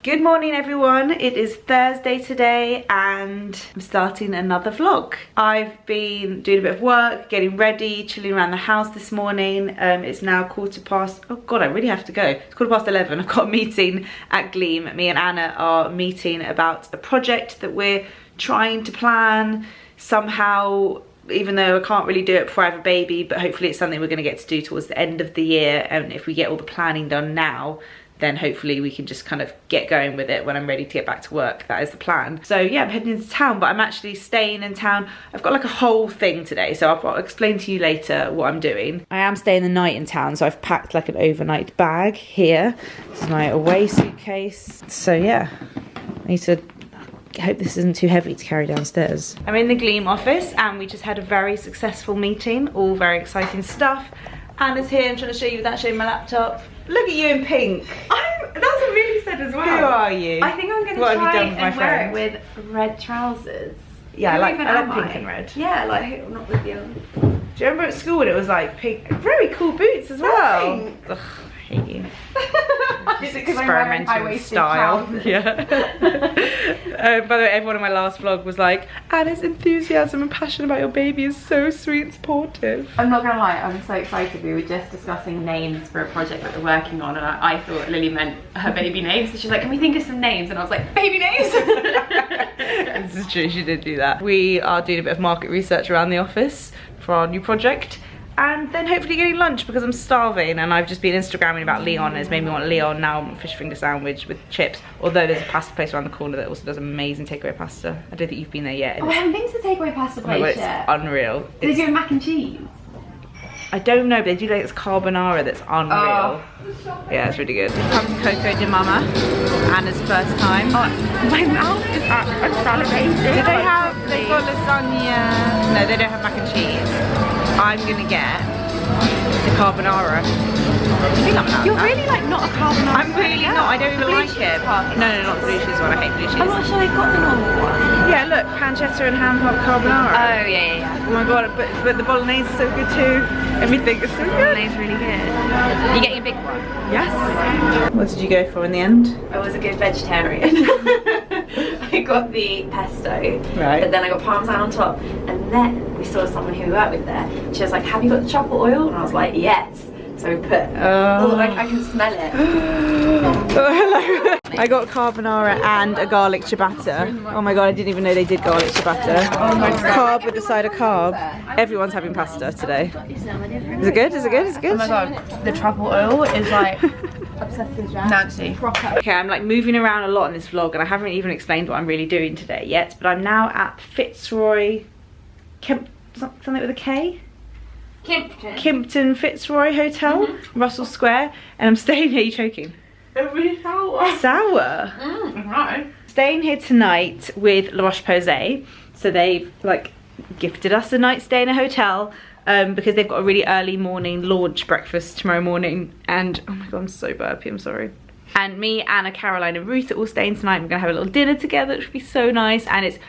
Good morning everyone, it is Thursday today and I'm starting another vlog. I've been doing a bit of work, getting ready, chilling around the house this morning. It's now oh god, I really have to go. It's 11:15, I've got a meeting at Gleam. Me and Anna are meeting about a project that we're trying to plan somehow, even though I can't really do it before I have a baby, but hopefully it's something we're going to get to do towards the end of the year, and if we get all the planning done now, then hopefully we can just kind of get going with it when I'm ready to get back to work. That is the plan. So yeah, I'm heading into town, but I'm actually staying in town. I've got like a whole thing today, so I'll explain to you later what I'm doing. I am staying the night in town, so I've packed like an overnight bag here. This is my away suitcase. So yeah, I need to, I hope this isn't too heavy to carry downstairs. I'm in the Gleam office and we just had a very successful meeting, all very exciting stuff. Anna's here, I'm trying to show you without showing my laptop. Look at you in pink. That's what Lily said as well. Who are you? I think I'm going to try and wear it with red trousers. Yeah, I like pink and red. Yeah, like not with the other. Do you remember at school when it was like pink? Very cool boots as well. Ugh, I hate you. Just experimental with style. Yeah. By the way, everyone in my last vlog was like, Anna's enthusiasm and passion about your baby is so sweet and supportive. I'm not gonna lie, I'm so excited. We were just discussing names for a project that we're working on, and I thought Lily meant her baby names. So she's like, can we think of some names? And I was like, baby names? This is true, she did do that. We are doing a bit of market research around the office for our new project, and then hopefully getting lunch because I'm starving, and I've just been Instagramming about Leon and it's made me want Leon. Now I want a fish finger sandwich with chips, although there's a pasta place around the corner that also does amazing takeaway pasta. I don't think you've been there yet. Oh, I haven't been to the takeaway pasta place yet. It's unreal. Do they do mac and cheese? I don't know, but they do like this carbonara that's unreal. Oh. Yeah, it's really good. Here comes Coco de Mama, Anna's first time. Oh, my mouth is salivating. Do they have, they've got lasagna. No, they don't have mac and cheese. I'm gonna get the carbonara. I think I'm allowed. You're really like not a carbonara. I'm really not, I don't even like it. No, not the blue cheese one, I hate blue cheese. I'm not sure they've got the normal one. Yeah, look, pancetta and ham hot carbonara. Oh yeah. Oh my god, but the bolognese is so good too. Everything is so good. Bolognese is really good. You get your big one? Yes. What did you go for in the end? I was a good vegetarian. I got the pesto, right, but then I got parmesan on top, and then we saw someone who we worked with there. She was like, have you got the truffle oil? And I was like, yes. So we put, like I can smell it. Oh, hello. I got carbonara and a garlic ciabatta. Oh my god, I didn't even know they did garlic ciabatta. Carb with a side of carb. Everyone's having pasta today. Is it good? Is it good? Is it good? Oh my god, the truffle oil is like Nancy. Okay, I'm like moving around a lot in this vlog and I haven't even explained what I'm really doing today yet, but I'm now at Fitzroy, something with a K? Kimpton Fitzroy Hotel, Russell Square, and I'm staying here. Are you choking? It's really sour. Sour? Right. Staying here tonight with Roche Posay. So they've like gifted us a night stay in a hotel because they've got a really early morning launch breakfast tomorrow morning. And oh my god, I'm so burpy, I'm sorry. And me, Anna, Caroline and Ruth are all staying tonight. We're gonna have a little dinner together, which would be so nice. And it's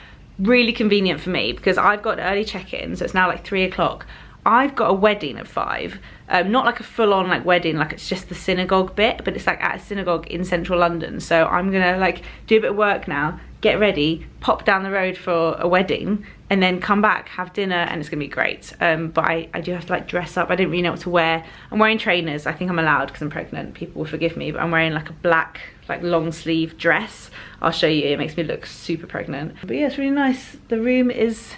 really convenient for me because I've got an early check-in, so it's now like 3 o'clock. I've got a wedding at 5, not like a full-on like wedding, like it's just the synagogue bit, but it's like at a synagogue in central London. So I'm gonna like do a bit of work now, get ready, pop down the road for a wedding, and then come back, have dinner, and it's gonna be great. But I do have to like dress up. I didn't really know what to wear. I'm wearing trainers. I think I'm allowed because I'm pregnant. People will forgive me, but I'm wearing like a black like long sleeve dress. I'll show you. It makes me look super pregnant. But yeah, it's really nice. The room is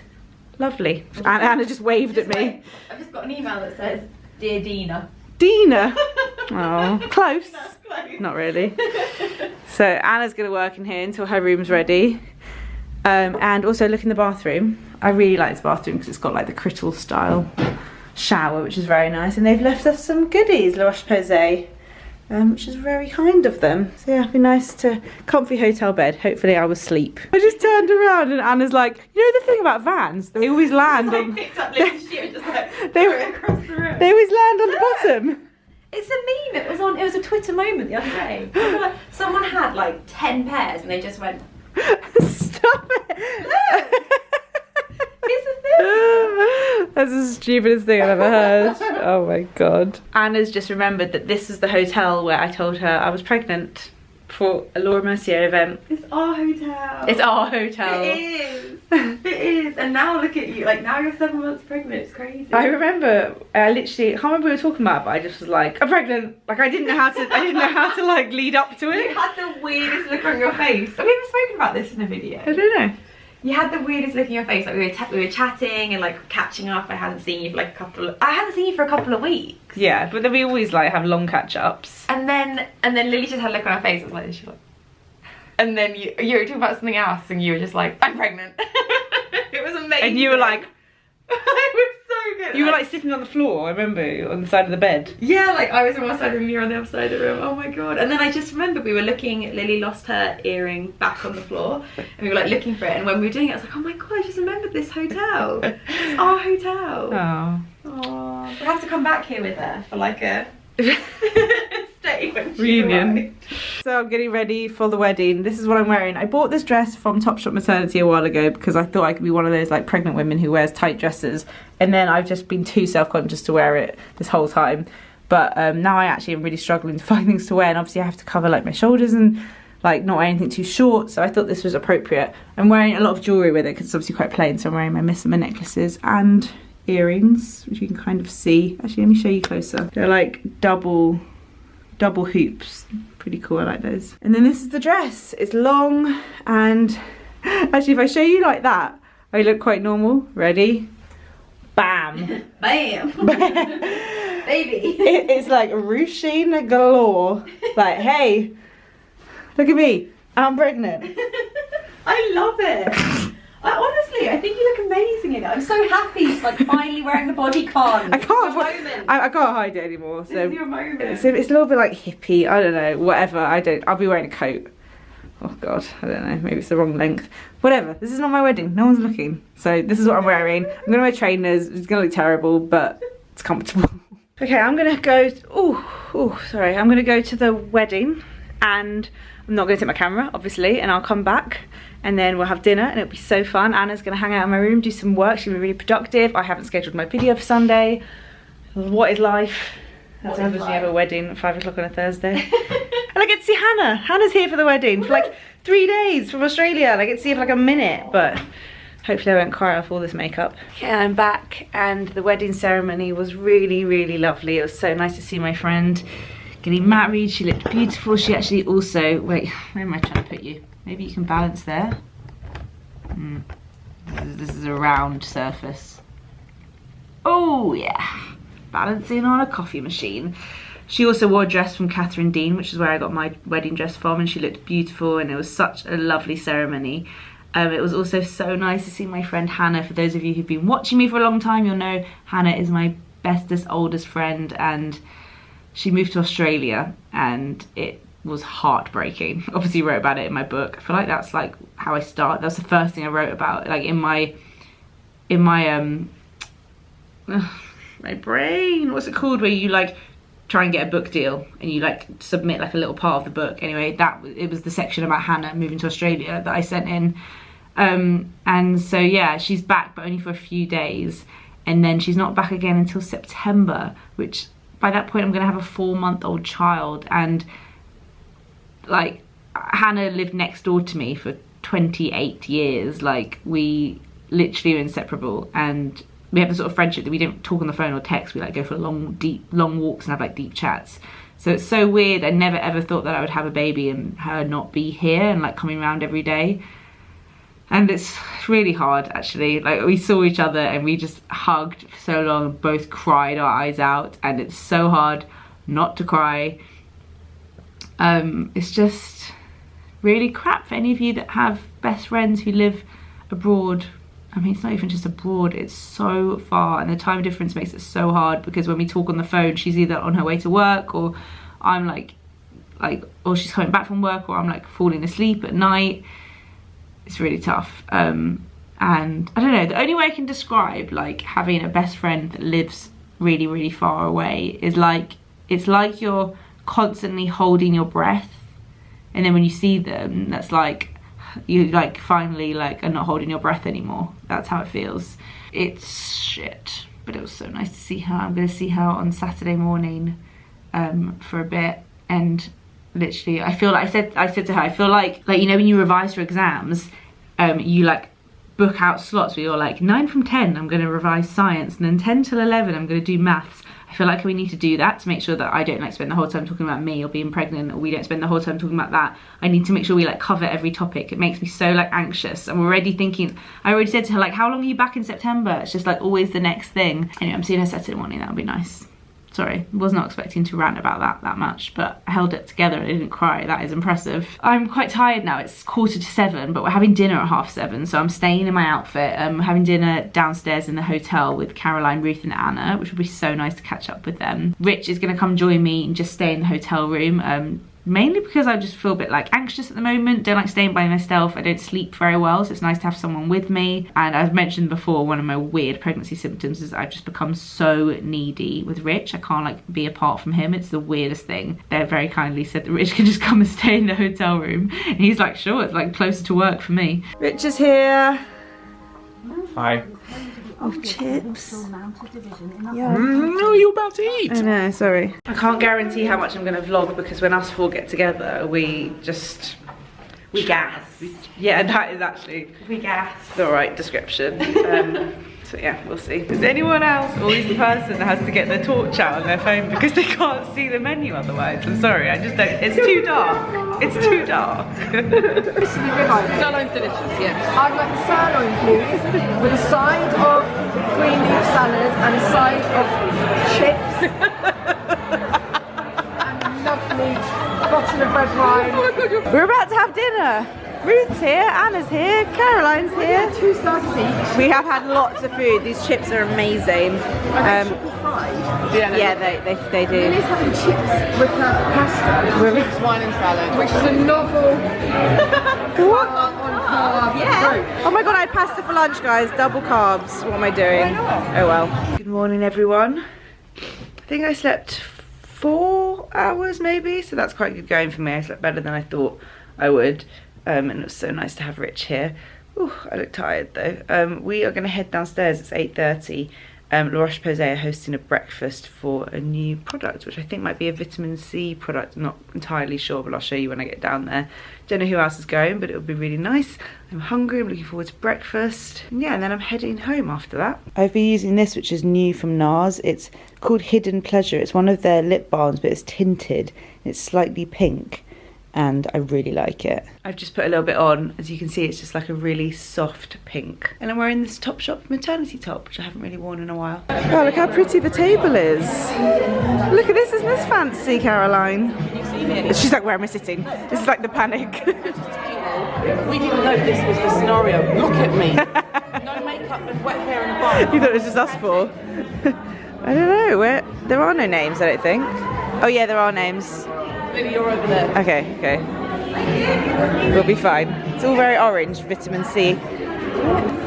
lovely. And Anna just waved at me. I've just got an email that says, Dear Dina. Dina? Oh, close. Not really. So Anna's gonna work in here until her room's ready. And also look in the bathroom. I really like this bathroom because it's got like the Crittall style shower, which is very nice. And they've left us some goodies, La Roche-Posay. Which is very kind of them. So yeah, it'd be nice to comfy hotel bed. Hopefully I will sleep. I just turned around and Anna's like, you know the thing about vans? They always land on. Picked up Lily's shoe and just like they across the room. They always land on the bottom. It's a meme. It was a Twitter moment the other day. Like, someone had like 10 pairs and they just went. Stop it! Look. It's a thing. That's the stupidest thing I've ever heard. Oh my god. Anna's just remembered that this is the hotel where I told her I was pregnant for a Laura Mercier event. It's our hotel. It's our hotel. It is. It is. And now look at you. Like, now you're 7 months pregnant. It's crazy. I remember, I literally, I can't remember what we were talking about, but I just was like, I'm pregnant. Like, I didn't know how to like lead up to it. You had the weirdest look on your face. Have we ever spoken about this in a video? I don't know. You had the weirdest look in your face. Like, we were chatting and like catching up. I hadn't seen you for like I hadn't seen you for a couple of weeks. Yeah, but then we always like have long catch-ups. And then Lily just had a look on her face. I was like, she's like, and then you were talking about something else, and you were just like, I'm pregnant. It was amazing. And you were like, I was so good. you were like sitting on the floor, I remember, on the side of the bed. Yeah, like I was on one side of the room, you were on the other side of the room. Oh my god. And then I just remember we were looking, Lily lost her earring back on the floor, and we were like looking for it, and when we were doing it, I was like, oh my god, I just remembered this hotel. It's our hotel. Oh. Aww. We'll have to come back here with her for like a stay when she reunion. arrived. So I'm getting ready for the wedding. This is what I'm wearing. I bought this dress from Topshop Maternity a while ago because I thought I could be one of those like pregnant women who wears tight dresses, and then I've just been too self-conscious to wear it this whole time. But now I actually am really struggling to find things to wear, and obviously I have to cover like my shoulders and like not wear anything too short, so I thought this was appropriate. I'm wearing a lot of jewellery with it because it's obviously quite plain, so I'm wearing my Miss Summer necklaces and earrings, which you can kind of see. Actually, let me show you closer. They're like double hoops. Pretty cool, I like those. And then this is the dress. It's long, and actually if I show you like that, I look quite normal. Ready? Bam. Bam. Baby. It's like ruching galore. Like, hey, look at me, I'm pregnant. I love it. Honestly, I think you look amazing in it. I'm so happy, it's like finally wearing the bodycon. I can't hide it anymore. So this is your moment. It's a little bit like hippie. I don't know. Whatever. I'll be wearing a coat. Oh God, I don't know. Maybe it's the wrong length. Whatever. This is not my wedding. No one's looking. So this is what I'm wearing. I'm gonna wear trainers. It's gonna look terrible, but it's comfortable. Okay, I'm gonna go. Sorry. I'm gonna go to the wedding, and I'm not gonna take my camera, obviously, and I'll come back. And then we'll have dinner and it'll be so fun. Anna's gonna hang out in my room, do some work. She's gonna be really productive. I haven't scheduled my video for Sunday. What is life? That's what happens when you have a wedding at 5 o'clock on a Thursday. And I get to see Hannah. Hannah's here for the wedding for like 3 days from Australia. And I get to see her for like a minute, but hopefully I won't cry off all this makeup. Okay, I'm back, and the wedding ceremony was really, really lovely. It was so nice to see my friend getting married. She looked beautiful. She actually also, wait, where am I trying to put you? Maybe you can balance there. This is a round surface. Oh yeah, balancing on a coffee machine. She also wore a dress from Catherine Dean, which is where I got my wedding dress from, and she looked beautiful, and it was such a lovely ceremony. It was also so nice to see my friend Hannah. For those of you who've been watching me for a long time, you'll know Hannah is my bestest, oldest friend, and she moved to Australia, and it was heartbreaking. Obviously wrote about it in my book. I feel like that's like how I start. That's the first thing I wrote about, like in my my brain, what's it called, where you like try and get a book deal and you like submit like a little part of the book. Anyway, it was the section about Hannah moving to Australia that I sent in. And so yeah, she's back, but only for a few days, and then she's not back again until September, which by that point I'm gonna have a 4-month-old child. And like, Hannah lived next door to me for 28 years. Like, we literally are inseparable, and we have the sort of friendship that we don't talk on the phone or text. We like go for long walks and have like deep chats. So it's so weird. I never ever thought that I would have a baby and her not be here and like coming around every day. And it's really hard, actually. Like, we saw each other and we just hugged for so long and both cried our eyes out, and it's so hard not to cry. It's just really crap for any of you that have best friends who live abroad. I mean, it's not even just abroad, it's so far, and the time difference makes it so hard, because when we talk on the phone, she's either on her way to work, or I'm like, or she's coming back from work, or I'm like falling asleep at night. It's really tough. And I don't know, the only way I can describe like having a best friend that lives really, really far away is like, it's like you're constantly holding your breath, and then when you see them, that's like you like finally like are not holding your breath anymore. That's how it feels. It's shit, but it was so nice to see her. I'm gonna see her on Saturday morning for a bit, and literally, I feel like I said to her, I feel like you know when you revise for exams, you like book out slots where you're like 9 from 10 I'm going to revise science, and then 10 till 11 I'm going to do maths. I feel like we need to do that to make sure that I don't like spend the whole time talking about me or being pregnant, or we don't spend the whole time talking about that. I need to make sure we like cover every topic. It makes me so like anxious. I'm already thinking, I already said to her like, how long are you back in September? It's just like always the next thing. Anyway, I'm seeing her Saturday morning, that'll be nice. Sorry, was not expecting to rant about that much, but I held it together and I didn't cry. That is impressive. I'm quite tired now. It's 6:45, but we're having dinner at 7:30, so I'm staying in my outfit. I'm having dinner downstairs in the hotel with Caroline, Ruth and Anna, which will be so nice to catch up with them. Rich is going to come join me and just stay in the hotel room. Mainly because I just feel a bit like anxious at the moment, don't like staying by myself, I don't sleep very well, so it's nice to have someone with me. And as mentioned before, one of my weird pregnancy symptoms is I've just become so needy with Rich. I can't like be apart from him, it's the weirdest thing. They very kindly said that Rich can just come and stay in the hotel room, and he's like, sure, it's like closer to work for me. Rich is here. Hi. Oh, chips. Yeah. No, you're about to eat. I know, sorry. I can't guarantee how much I'm going to vlog because when us four get together, we gas. Yeah, that is actually the right description. So yeah, we'll see. Is anyone else always the person that has to get their torch out on their phone because they can't see the menu otherwise? I'm sorry, I just don't. It's too dark. It's too dark. Sirloin's delicious, yes. I'd like the sirloin, please, with a side of green leaf salad and a side of chips. And a lovely bottle of red wine. Oh my God, We're about to have dinner. Ruth's here, Anna's here, Caroline's here. 2 starters each. We have had lots of food. These chips are amazing. Triple fried. Yeah, they do. Lily's having chips with her pasta. Really? Wine and salad. Which is a novel What? on carb. Oh my God, I had pasta for lunch, guys. Double carbs. What am I doing? Oh well. Good morning, everyone. I think I slept 4 hours maybe, so that's quite good going for me. I slept better than I thought I would. And it was so nice to have Rich here. Ooh, I look tired though. We are going to head downstairs. It's 8:30. Roche Posay are hosting a breakfast for a new product, which I think might be a vitamin C product. I'm not entirely sure, but I'll show you when I get down there. Don't know who else is going, but it'll be really nice. I'm hungry. I'm looking forward to breakfast. And yeah, and then I'm heading home after that. I've been using this, which is new from NARS. It's called Hidden Pleasure. It's one of their lip balms, but it's tinted. It's slightly pink. And I really like it. I've just put a little bit on. As you can see, it's just like a really soft pink. And I'm wearing this Topshop maternity top, which I haven't really worn in a while. Oh, look how pretty the table is. Look at this, isn't this fancy, Caroline? She's like, where am I sitting? This is like the panic. We didn't know this was the scenario. Look at me. No makeup and wet hair and a bar. You thought it was just us four? I don't know. There are no names, I don't think. Oh yeah, there are names. Lily, you're over there. Okay. We'll be fine. It's all very orange, vitamin C.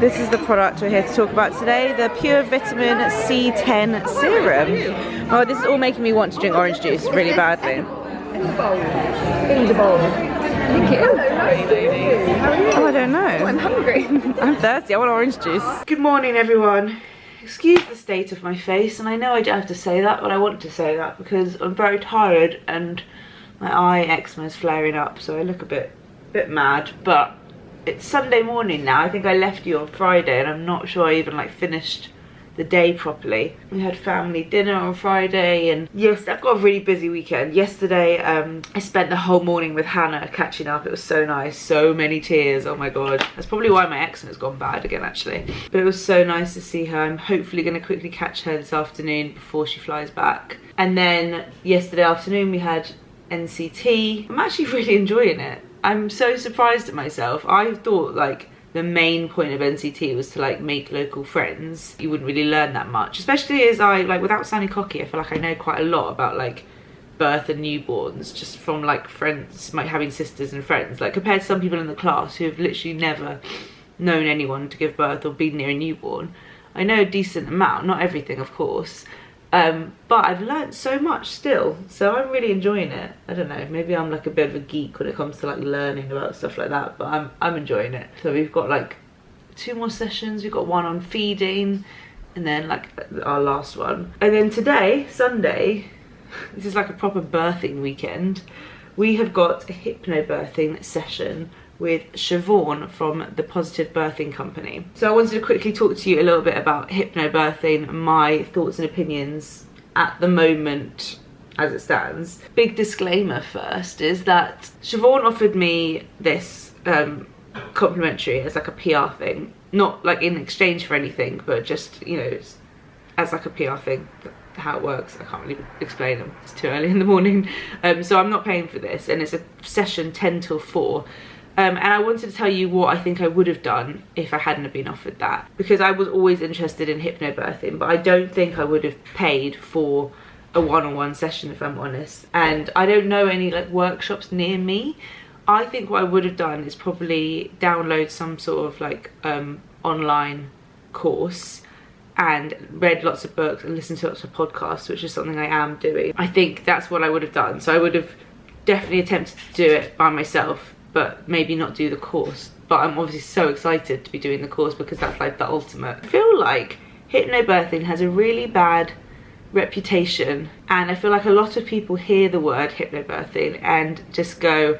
This is the product we're here to talk about today, the Pure Vitamin C10 Serum. Oh, this is all making me want to drink orange juice really badly. In the bowl. Oh, I don't know. I'm hungry. I'm thirsty, I want orange juice. Good morning, everyone. Excuse the state of my face, and I know I don't have to say that, but I want to say that because I'm very tired and my eye eczema is flaring up, so I look a bit mad. But it's Sunday morning now. I think I left you on Friday, and I'm not sure I even like finished the day properly. We had family dinner on Friday, and yes, I've got a really busy weekend. Yesterday I spent the whole morning with Hannah catching up. It was so nice, so many tears, oh my God. That's probably why my eczema's gone bad again actually, but it was so nice to see her. I'm hopefully going to quickly catch her this afternoon before she flies back. And then yesterday afternoon we had NCT. I'm actually really enjoying it. I'm so surprised at myself. I thought like the main point of NCT was to like make local friends. You wouldn't really learn that much, especially as I like, without sounding cocky, I feel like I know quite a lot about like birth and newborns just from like friends, like having sisters and friends, like compared to some people in the class who have literally never known anyone to give birth or been near a newborn. I know a decent amount, not everything of course, but I've learned so much still, so I'm really enjoying it. I don't know, maybe I'm like a bit of a geek when it comes to like learning about stuff like that, but I'm enjoying it. So we've got like 2 more sessions. We've got one on feeding and then like our last one, and then today, Sunday, this is like a proper birthing weekend. we have got a hypnobirthing session with Siobhan from the Positive Birthing Company. So I wanted to quickly talk to you a little bit about hypnobirthing, my thoughts and opinions at the moment as it stands. Big disclaimer first is that Siobhan offered me this complimentary as like a PR thing, not like in exchange for anything, but just, you know, as like a PR thing. How it works, I can't really explain them, it's too early in the morning. So I'm not paying for this, and it's a session 10 till 4. And I wanted to tell you what I think I would have done if I hadn't have been offered that, because I was always interested in hypnobirthing, but I don't think I would have paid for a one-on-one session, if I'm honest. And I don't know any like workshops near me. I think what I would have done is probably download some sort of like online course and read lots of books and listened to lots of podcasts, which is something I am doing. I think that's what I would have done. So I would have definitely attempted to do it by myself, but maybe not do the course. But I'm obviously so excited to be doing the course because that's like the ultimate. I feel like hypnobirthing has a really bad reputation, and I feel like a lot of people hear the word hypnobirthing and just go,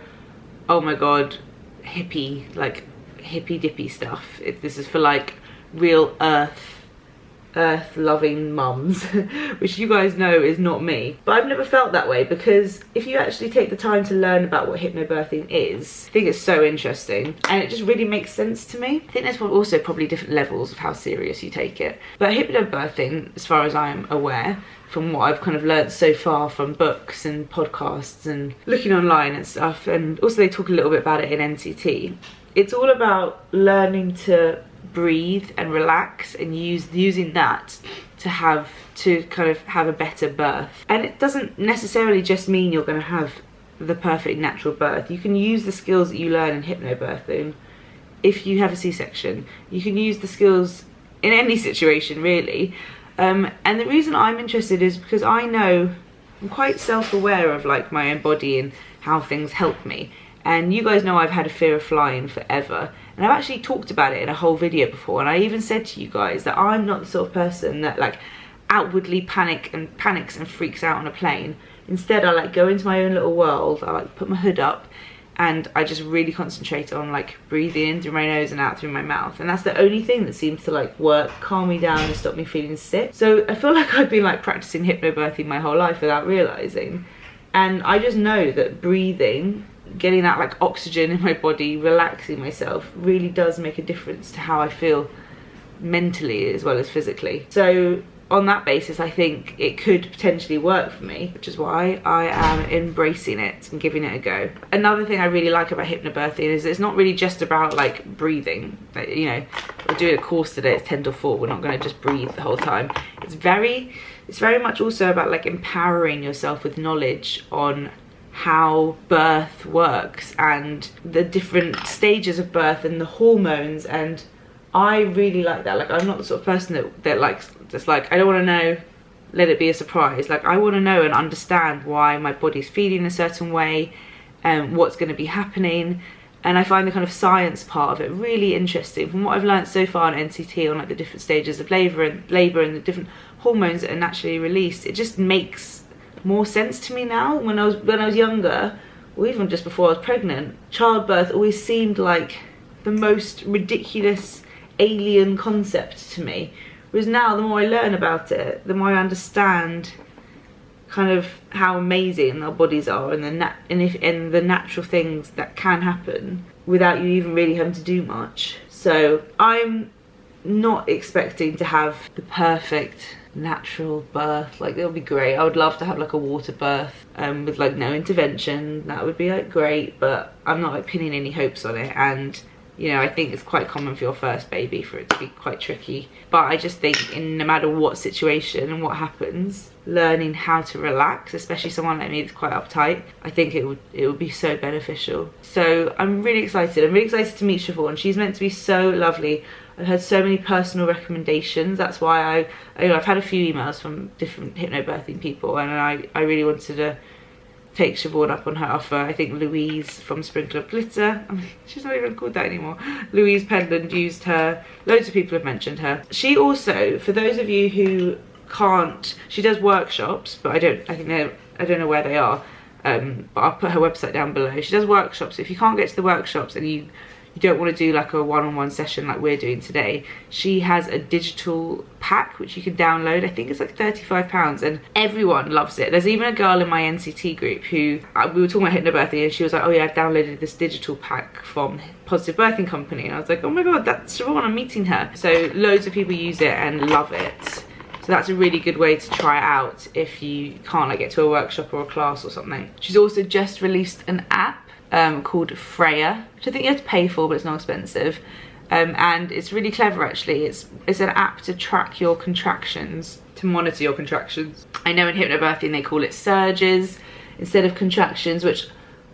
oh my god, hippie, like hippy dippy stuff. This is for like real earth loving mums, which you guys know is not me. But I've never felt that way, because if you actually take the time to learn about what hypnobirthing is, I think it's so interesting and it just really makes sense to me. I think there's also probably different levels of how serious you take it, but hypnobirthing, as far as I'm aware, from what I've kind of learned so far from books and podcasts and looking online and stuff, and also they talk a little bit about it in NCT, it's all about learning to breathe and relax and using that to kind of have a better birth. And it doesn't necessarily just mean you're going to have the perfect natural birth. You can use the skills that you learn in hypnobirthing if you have a C-section. You can use the skills in any situation really. And the reason I'm interested is because I know I'm quite self-aware of like my own body and how things help me. And you guys know I've had a fear of flying forever, and I've actually talked about it in a whole video before, and I even said to you guys that I'm not the sort of person that like outwardly panics and freaks out on a plane. Instead, I like go into my own little world. I like put my hood up and I just really concentrate on like breathing in through my nose and out through my mouth, and that's the only thing that seems to like work, calm me down and stop me feeling sick. So I feel like I've been like practicing hypnobirthing my whole life without realizing, and I just know that breathing, getting that like oxygen in my body, relaxing myself, really does make a difference to how I feel mentally as well as physically. So on that basis, I think it could potentially work for me, which is why I am embracing it and giving it a go. Another thing I really like about hypnobirthing is it's not really just about like breathing. Like, you know, we're doing a course today, it's 10 till 4, we're not going to just breathe the whole time. It's very much also about like empowering yourself with knowledge on how birth works and the different stages of birth and the hormones, and I really like that. Like, I'm not the sort of person that likes just like, I don't want to know, let it be a surprise. Like, I want to know and understand why my body's feeling a certain way and what's going to be happening. And I find the kind of science part of it really interesting. From what I've learned so far on NCT on like the different stages of labour and the different hormones that are naturally released, it just makes more sense to me now. When I was younger, or even just before I was pregnant, childbirth always seemed like the most ridiculous alien concept to me. Whereas now, the more I learn about it, the more I understand kind of how amazing our bodies are and the natural things that can happen without you even really having to do much. So I'm not expecting to have the perfect natural birth. Like, it would be great. I would love to have like a water birth with like no intervention. That would be like great, but I'm not like pinning any hopes on it. And you know, I think it's quite common for your first baby for it to be quite tricky. But I just think no matter what situation and what happens, learning how to relax, especially someone like me that's quite uptight, I think it would be so beneficial. So I'm really excited. I'm really excited to meet Siobhan. She's meant to be so lovely. I've heard so many personal recommendations. That's why I've had a few emails from different hypnobirthing people, and I really wanted to take Siobhan up on her offer. I think Louise from Sprinkle of Glitter, I mean, she's not even called that anymore, Louise Pendland used her. Loads of people have mentioned her. She also, for those of you who can't, she does workshops, but I don't know where they are. but I'll put her website down below. She does workshops. If you can't get to the workshops and you don't want to do like a one-on-one session like we're doing today, she has a digital pack which you can download. I think it's like £35 and everyone loves it. There's even a girl in my NCT group who, we were talking about hypnobirthing and she was like, oh yeah, I've downloaded this digital pack from Positive Birthing Company. And I was like, oh my god, that's Siobhan, I'm meeting her. So loads of people use it and love it. So that's a really good way to try it out if you can't like get to a workshop or a class or something. She's also just released an app called Freya, which I think you have to pay for, but it's not expensive. And it's really clever actually. It's an app to track your contractions, to monitor your contractions. I know in hypnobirthing they call it surges instead of contractions, which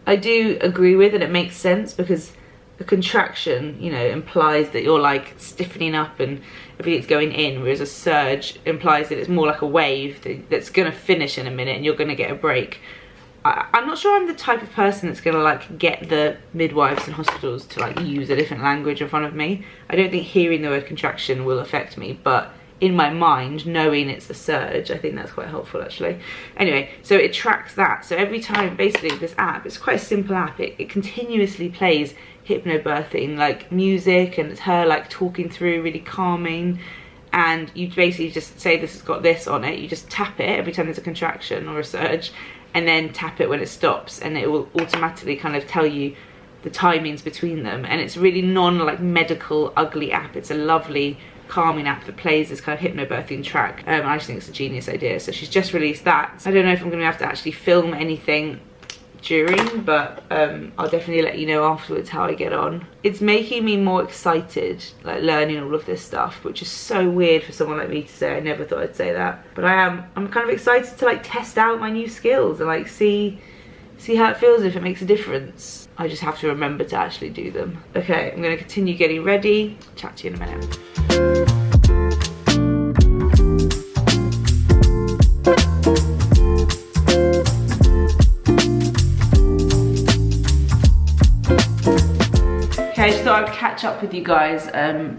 I do agree with, and it makes sense because a contraction, you know, implies that you're like stiffening up and everything's going in, whereas a surge implies that it's more like a wave that's gonna finish in a minute and you're gonna get a break. I'm not sure I'm the type of person that's gonna like get the midwives and hospitals to like use a different language in front of me. I don't think hearing the word contraction will affect me, but in my mind, knowing it's a surge, I think that's quite helpful actually. Anyway, so it tracks that. So every time, basically this app, it's quite a simple app. It continuously plays hypnobirthing like music, and it's her like talking through, really calming. And you basically just say this has got this on it. You just tap it every time there's a contraction or a surge, and then tap it when it stops, and it will automatically kind of tell you the timings between them. And it's really like medical ugly app. It's a lovely calming app that plays this kind of hypnobirthing track. I just think it's a genius idea. So she's just released that. I don't know if I'm gonna have to actually film anything during, but I'll definitely let you know afterwards how I get on. It's making me more excited, like learning all of this stuff, which is so weird for someone like me to say. I never thought I'd say that, but I'm kind of excited to like test out my new skills and like see how it feels, if it makes a difference. I just have to remember to actually do them. Okay, I'm gonna continue getting ready. Chat to you in a minute. Okay, I just thought I would catch up with you guys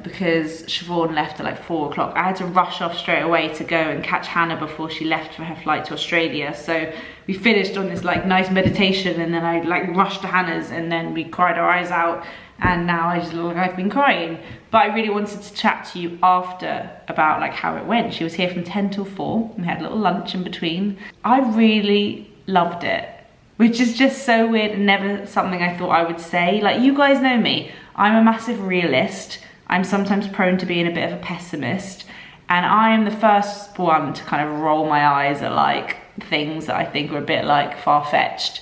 because Siobhan left at like 4 o'clock. I had to rush off straight away to go and catch Hannah before she left for her flight to Australia. So we finished on this like nice meditation, and then I like rushed to Hannah's, and then we cried our eyes out, and now I just look like I've been crying. But I really wanted to chat to you after about like how it went. She was here from 10 till 4. We had a little lunch in between. I really loved it, which is just so weird and never something I thought I would say. Like, you guys know me, I'm a massive realist. I'm sometimes prone to being a bit of a pessimist, and I am the first one to kind of roll my eyes at like things that I think are a bit like far-fetched.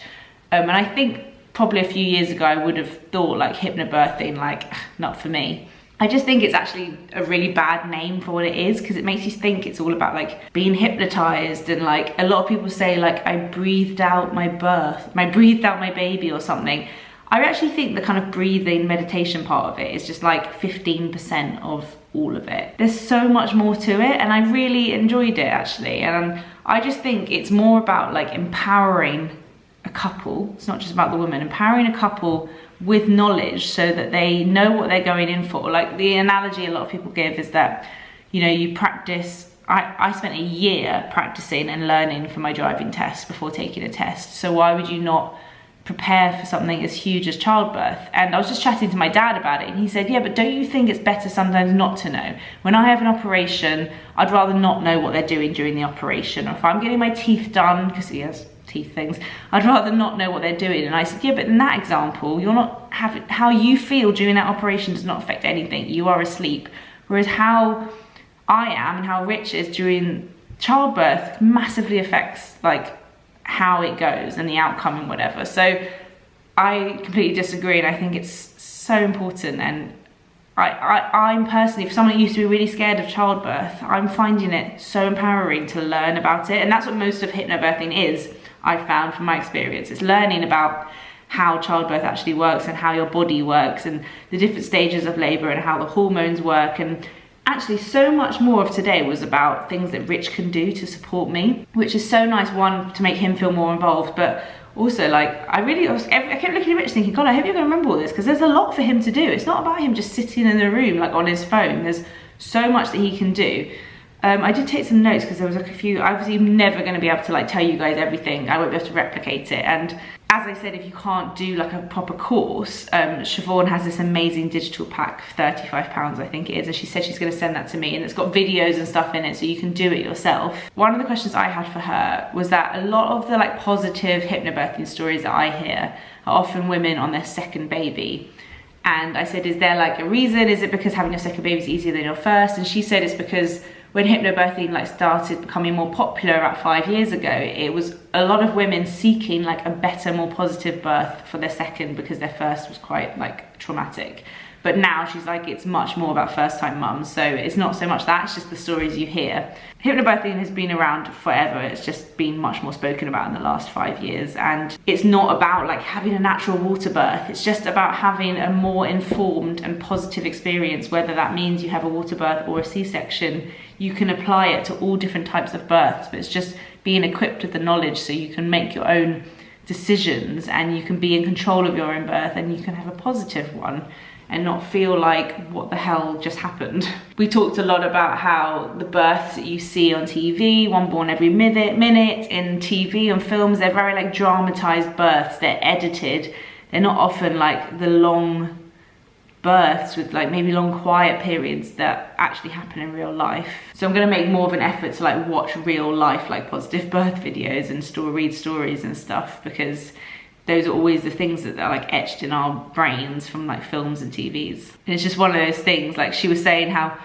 And I think probably a few years ago I would have thought like hypnobirthing, like not for me. I just think it's actually a really bad name for what it is, because it makes you think it's all about like being hypnotized, and like a lot of people say like I breathed out my birth, I breathed out my baby or something. I actually think the kind of breathing meditation part of it is just like 15% of all of it. There's so much more to it, and I really enjoyed it actually. And I just think it's more about like empowering a couple. It's not just about the woman, empowering a couple with knowledge so that they know what they're going in for. Like the analogy a lot of people give is that, you know, you practice. I spent a year practicing and learning for my driving test before taking a test. So why would you not prepare for something as huge as childbirth? And I was just chatting to my dad about it, and he said, yeah, but don't you think it's better sometimes not to know? When I have an operation, I'd rather not know what they're doing during the operation. Or if I'm getting my teeth done, because he has teeth things, I'd rather not know what they're doing. And I said, yeah, but in that example, you're not having, how you feel during that operation does not affect anything. You are asleep. Whereas how I am and how Rich is during childbirth massively affects like how it goes and the outcome and whatever. So I completely disagree, and I think it's so important. And I'm personally, for someone who used to be really scared of childbirth, I'm finding it so empowering to learn about it. And that's what most of hypnobirthing is, I've found from my experience. It's learning about how childbirth actually works and how your body works and the different stages of labor and how the hormones work. And actually so much more of today was about things that Rich can do to support me, which is so nice, one, to make him feel more involved, but also like I kept looking at Rich thinking, God, I hope you're gonna remember all this, because there's a lot for him to do. It's not about him just sitting in the room like on his phone. There's so much that he can do. I did take some notes because there was like a few, obviously I'm never going to be able to like tell you guys everything. I won't be able to replicate it. And as I said, if you can't do like a proper course, Siobhan has this amazing digital pack, £35 I think it is, and she said she's going to send that to me, and it's got videos and stuff in it so you can do it yourself. One of the questions I had for her was that a lot of the like positive hypnobirthing stories that I hear are often women on their second baby. And I said, is there like a reason? Is it because having your second baby is easier than your first? And she said it's because when hypnobirthing like started becoming more popular about 5 years ago, it was a lot of women seeking like a better, more positive birth for their second because their first was quite like traumatic. But now she's like, it's much more about first time mums. So it's not so much that, it's just the stories you hear. Hypnobirthing has been around forever. It's just been much more spoken about in the last 5 years. And it's not about like having a natural water birth. It's just about having a more informed and positive experience, whether that means you have a water birth or a C-section. You can apply it to all different types of births, but it's just being equipped with the knowledge so you can make your own decisions and you can be in control of your own birth and you can have a positive one and not feel like, what the hell just happened? We talked a lot about how the births that you see on TV, one born every minute in TV and films, they're very like dramatized births, they're edited. They're not often like the long births with like maybe long quiet periods that actually happen in real life. So I'm gonna make more of an effort to like watch real life, like positive birth videos and read stories and stuff, because those are always the things that are like etched in our brains from like films and TVs. And it's just one of those things, like she was saying how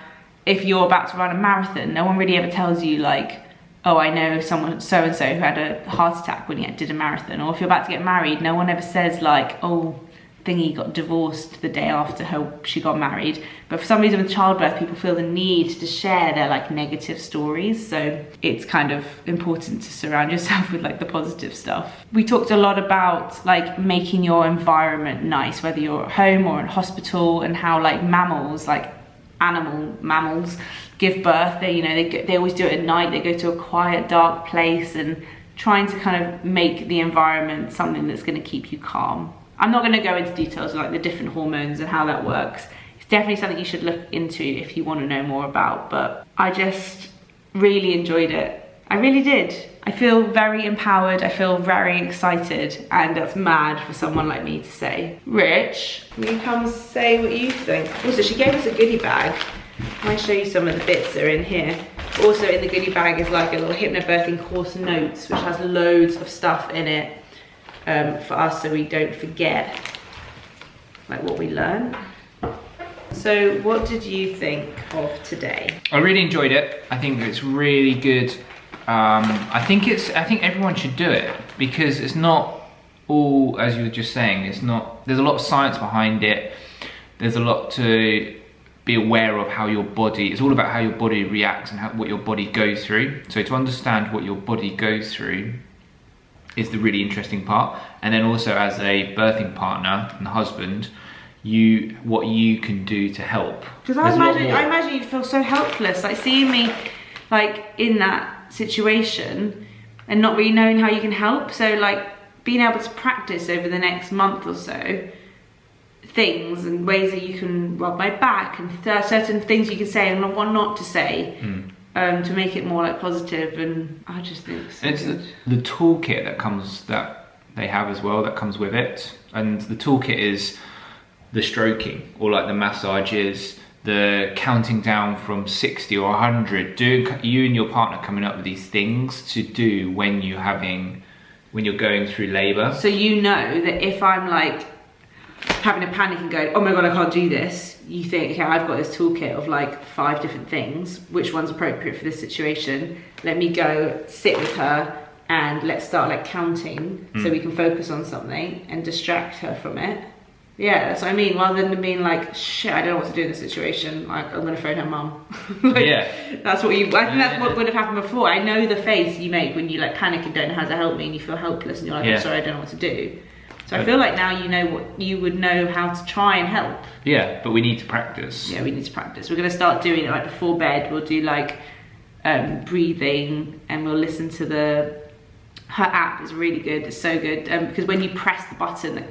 if you're about to run a marathon, no one really ever tells you like, oh, I know someone so-and-so who had a heart attack when he did a marathon. Or if you're about to get married, no one ever says like, oh, thingy got divorced the day after she got married. But for some reason with childbirth, people feel the need to share their like negative stories. So it's kind of important to surround yourself with like the positive stuff. We talked a lot about like making your environment nice, whether you're at home or in hospital, and how like mammals, like mammals give birth. They always do it at night. They go to a quiet, dark place, and trying to kind of make the environment something that's going to keep you calm. I'm not going to go into details of like the different hormones and how that works. It's definitely something you should look into if you want to know more about, but I just really enjoyed it. I really did. I feel very empowered, I feel very excited, and that's mad for someone like me to say. Rich, will you come say what you think? Also, she gave us a goodie bag. I might show you some of the bits that are in here. Also in the goodie bag is like a little hypnobirthing course notes, which has loads of stuff in it. For us, so we don't forget like what we learn. So what did you think of today? I really enjoyed it. I think it's really good. I think everyone should do it, because it's not all, as you were just saying, there's a lot of science behind it. There's a lot to be aware of how your body, it's all about how your body reacts and what your body goes through. So to understand what your body goes through is the really interesting part. And then also as a birthing partner and husband, what you can do to help. Because I imagine you'd feel so helpless, like seeing me like in that situation and not really knowing how you can help. So like being able to practice over the next month or so things and ways that you can rub my back and certain things you can say and what not to say. To make it more like positive, and I just think it's the toolkit that they have as well that comes with it. And the toolkit is the stroking, or like the massages, the counting down from 60 or 100, you and your partner coming up with these things to do when you're going through labor. So you know that if I'm like having a panic and going, oh my god, I can't do this, you think, okay, I've got this toolkit of like 5 different things, which one's appropriate for this situation? Let me go sit with her and let's start like counting so we can focus on something and distract her from it. Yeah, that's what I mean, rather than being like, shit, I don't know what to do in this situation, like I'm gonna phone her mum. Like, yeah. That's what I think that's what would have happened before. I know the face you make when you like panic and don't know how to help me and you feel helpless and you're like, I'm sorry, I don't know what to do. So I feel like now you know what you would know how to try and help. Yeah, but we need to practice. Yeah, we need to practice. We're going to start doing it like before bed. We'll do like breathing, and we'll listen to her app is really good. It's so good because when you press the button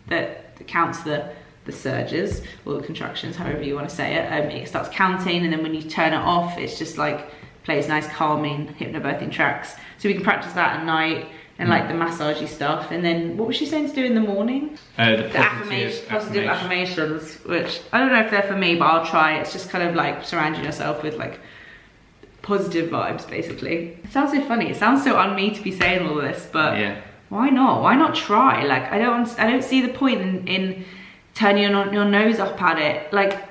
that counts the surges or the contractions, however you want to say it, it starts counting, and then when you turn it off, it's just like plays nice calming hypnobirthing tracks. So we can practice that at night and like the massagey stuff. And then what was she saying to do in the morning? The positive affirmations, which I don't know if they're for me, but I'll try. It's just kind of like surrounding yourself with like positive vibes, basically. It sounds so funny. It sounds so on me to be saying all this, but yeah. Why not? Why not try? Like I don't see the point in turning your nose up at it. Like,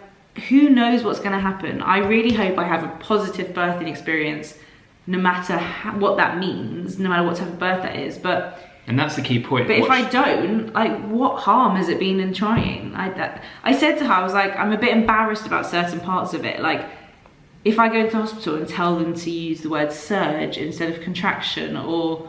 who knows what's going to happen? I really hope I have a positive birthing experience, no matter what that means, no matter what type of birth that is. And that's the key point. But if I don't, like, what harm has it been in trying? I said to her, I was like, I'm a bit embarrassed about certain parts of it. Like, if I go into hospital and tell them to use the word surge instead of contraction, or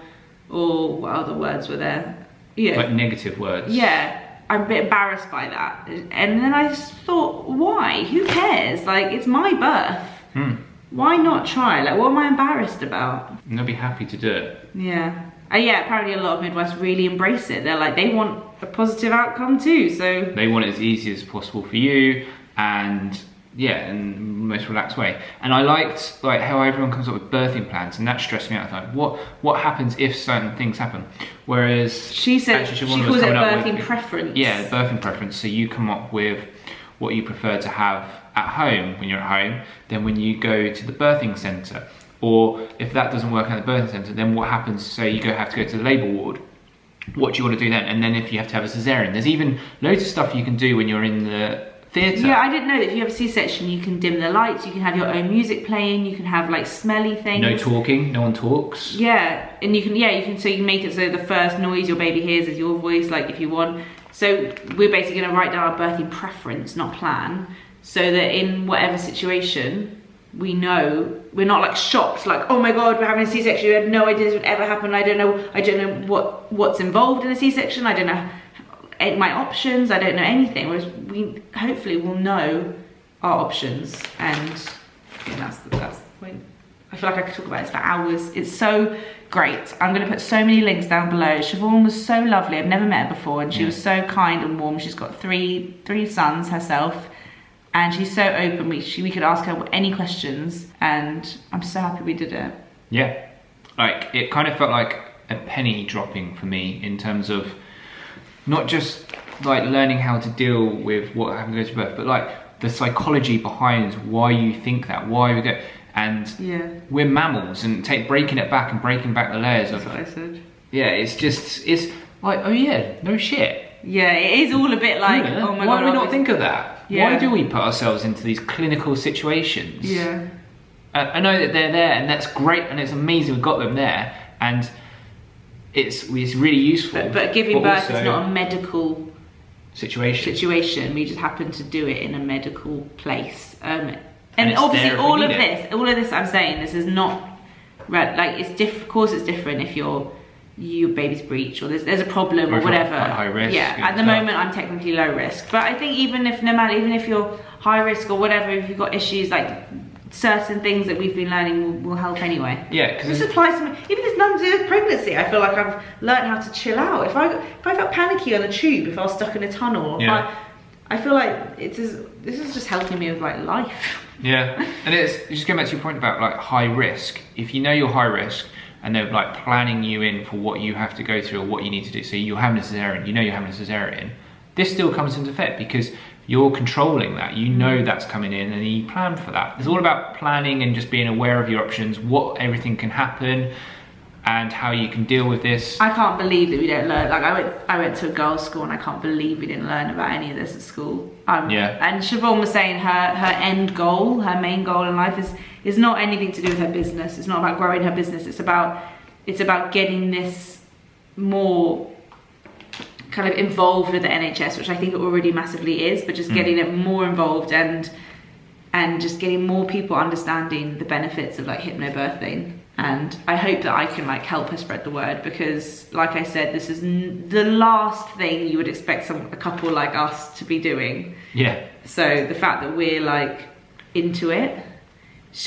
what other words were there? Yeah, like negative words. Yeah, I'm a bit embarrassed by that. And then I just thought, why? Who cares? Like, it's my birth. Why not try? Like, what am I embarrassed about? And they'll be happy to do it. Yeah. Yeah, apparently a lot of midwives really embrace it. They're like, they want a positive outcome too, so... They want it as easy as possible for you, and yeah, in the most relaxed way. And I liked like how everyone comes up with birthing plans, and that stressed me out. Like, what happens if certain things happen? Whereas she said she calls it birthing preference. Yeah, birthing preference. So you come up with what you prefer to have at home when you're at home, then when you go to the birthing centre. Or if that doesn't work at the birthing centre, then what happens? Say you have to go to the labour ward. What do you want to do then? And then if you have to have a cesarean, there's even loads of stuff you can do when you're in the theatre. Yeah, I didn't know that if you have a C-section, you can dim the lights, you can have your own music playing, you can have like smelly things. No talking, no one talks. Yeah, and you can make it so the first noise your baby hears is your voice, like if you want. So we're basically going to write down our birthing preference, not plan, so that in whatever situation, we know we're not like shocked, like, oh my god, we're having a C-section, we had no idea this would ever happen. I don't know what's involved in a C-section. I don't know my options. I don't know anything. Whereas we hopefully will know our options, and that's the point. I feel like I could talk about this for hours. It's so great. I'm going to put so many links down below. Siobhan was so lovely. I've never met her before, and she was so kind and warm. She's got three sons herself. And she's so open, we could ask her any questions, and I'm so happy we did it. Yeah, like it kind of felt like a penny dropping for me in terms of not just like learning how to deal with what happened to go to birth, but like the psychology behind why you think that, why we go, and we're mammals, and breaking it back and breaking back the layers. That's what I said. Yeah, it's like, oh yeah, no shit. Yeah, it is all a bit like, oh my god. Why do we not think of that? Yeah. Why do we put ourselves into these clinical situations? Yeah. I know that they're there, and that's great, and it's amazing we've got them there, and it's really useful. But giving birth is not a medical situation. We just happen to do it in a medical place. And obviously all of this I'm saying, this is not like, of course it's different if your baby's breech, or there's a problem or whatever. High risk. Yeah, at the moment I'm technically low risk, but I think even if you're high risk or whatever, if you've got issues, like certain things that we've been learning will help anyway. Yeah, because this applies to me. Even if it's nothing to do with pregnancy, I feel like I've learned how to chill out. If I felt panicky on a tube, if I was stuck in a tunnel, I feel like this is just helping me with like life. Yeah, and it's just going back to your point about like high risk. If you know you're high risk, and they're like planning you in for what you have to go through or what you need to do. So you're having a cesarean, you know you're having a cesarean. This still comes into effect because you're controlling that. You know that's coming in, and you plan for that. It's all about planning and just being aware of your options, what everything can happen, and how you can deal with this. I can't believe that we don't learn. Like I went to a girls' school, and I can't believe we didn't learn about any of this at school. And Siobhan was saying her end goal, her main goal in life is not anything to do with her business. It's not about growing her business. It's about getting this more kind of involved with the NHS, which I think it already massively is, but just getting it more involved and just getting more people understanding the benefits of like hypnobirthing. And I hope that I can like help her spread the word, because like I said, this is the last thing you would expect a couple like us to be doing. Yeah. So the fact that we're like into it.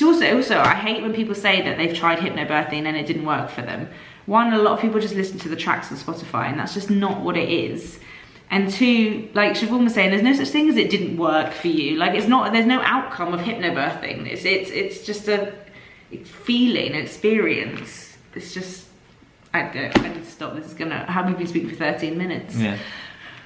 Also, I hate when people say that they've tried hypnobirthing and it didn't work for them. One, a lot of people just listen to the tracks on Spotify, and that's just not what it is. And two, like Siobhan was saying, there's no such thing as it didn't work for you. Like there's no outcome of hypnobirthing. It's feeling, experience. It's just, I need to stop. This is gonna, how many of you speaking for 13 minutes? Yeah.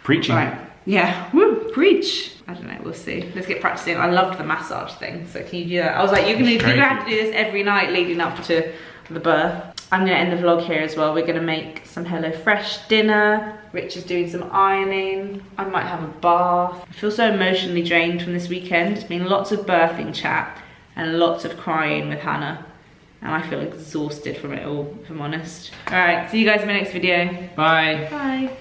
Preaching. Right. Yeah, woo, preach. I don't know, we'll see. Let's get practicing. I loved the massage thing, so can you do that? I was like, you're gonna have to do this every night leading up to the birth. I'm gonna end the vlog here as well. We're gonna make some HelloFresh dinner. Rich is doing some ironing. I might have a bath. I feel so emotionally drained from this weekend. It's been lots of birthing chat and lots of crying with Hannah. And I feel exhausted from it all, if I'm honest. All right, see you guys in my next video. Bye. Bye.